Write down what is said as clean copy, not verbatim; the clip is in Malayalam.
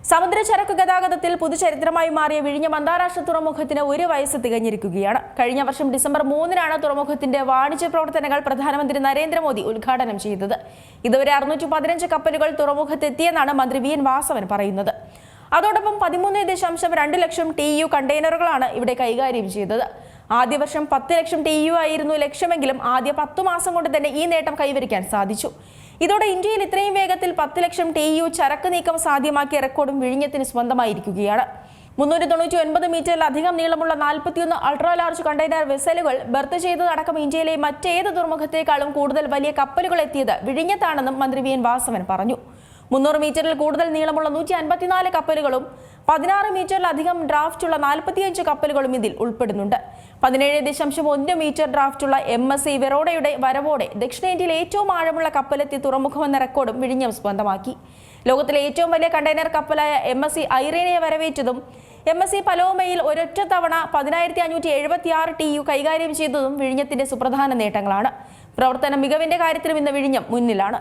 സമുദ്ര ചരക്ക് ഗതാഗതത്തിൽ പുതുചരിത്രമായി മാറിയ വിഴിഞ്ഞം അന്താരാഷ്ട്ര തുറമുഖത്തിന് 1 വയസ്സ് തികഞ്ഞിരിക്കുകയാണ്. കഴിഞ്ഞ വർഷം ഡിസംബർ 3-നാണ് തുറമുഖത്തിന്റെ വാണിജ്യ പ്രവർത്തനങ്ങൾ പ്രധാനമന്ത്രി നരേന്ദ്രമോദി ഉദ്ഘാടനം ചെയ്തത്. ഇതുവരെ 615 കപ്പലുകൾ തുറമുഖത്തെത്തിയെന്നാണ് മന്ത്രി വി എൻ വാസവൻ പറയുന്നത്. അതോടൊപ്പം 13.2 ലക്ഷം TEU കണ്ടെയ്നറുകളാണ് ഇവിടെ കൈകാര്യം ചെയ്തത്. ആദ്യ വർഷം 10 ലക്ഷം TEU ആയിരുന്നു ലക്ഷ്യമെങ്കിലും ആദ്യ 10 മാസം കൊണ്ട് തന്നെ ഈ നേട്ടം കൈവരിക്കാൻ സാധിച്ചു. ഇതോടെ ഇന്ത്യയിൽ ഇത്രയും വേഗത്തിൽ 10 ലക്ഷം TEU ചരക്ക് നീക്കം സാധ്യമാക്കിയ റെക്കോർഡും വിഴിഞ്ഞത്തിന് സ്വന്തമായിരിക്കുകയാണ്. 399 മീറ്ററിലധികം നീളമുള്ള 41 അൾട്രാ ലാർജ് കണ്ടെയ്നർ വെസലുകൾ ബർത്ത് ചെയ്തതടക്കം ഇന്ത്യയിലെ മറ്റേത് തുറമുഖത്തേക്കാളും കൂടുതൽ വലിയ കപ്പലുകൾ എത്തിയത് വിഴിഞ്ഞത്താണെന്നും മന്ത്രി വി എൻ വാസവൻ പറഞ്ഞു. 300 മീറ്ററിൽ കൂടുതൽ നീളമുള്ള 154 കപ്പലുകളും 16 മീറ്ററിലധികം ഡ്രാഫ്റ്റുള്ള 45 കപ്പലുകളും ഇതിൽ ഉൾപ്പെടുന്നുണ്ട്. 17.1 മീറ്റർ ഡ്രാഫ്റ്റുള്ള MSC വെറോഡയുടെ വരവോടെ ദക്ഷിണേന്ത്യയിലെ ഏറ്റവും ആഴമുള്ള കപ്പലെത്തി തുറമുഖമെന്ന റെക്കോർഡും വിഴിഞ്ഞം സ്വന്തമാക്കി. ലോകത്തിലെ ഏറ്റവും വലിയ കണ്ടെയ്നർ കപ്പലായ MSC ഐറേനയെ വരവേറ്റതും MSC പലോമയിൽ ഒരൊറ്റ തവണ 10,576 TEU കൈകാര്യം ചെയ്തതും വിഴിഞ്ഞത്തിന്റെ സുപ്രധാന നേട്ടങ്ങളാണ്. പ്രവർത്തന മികവിന്റെ കാര്യത്തിലും ഇന്ന് വിഴിഞ്ഞം മുന്നിലാണ്.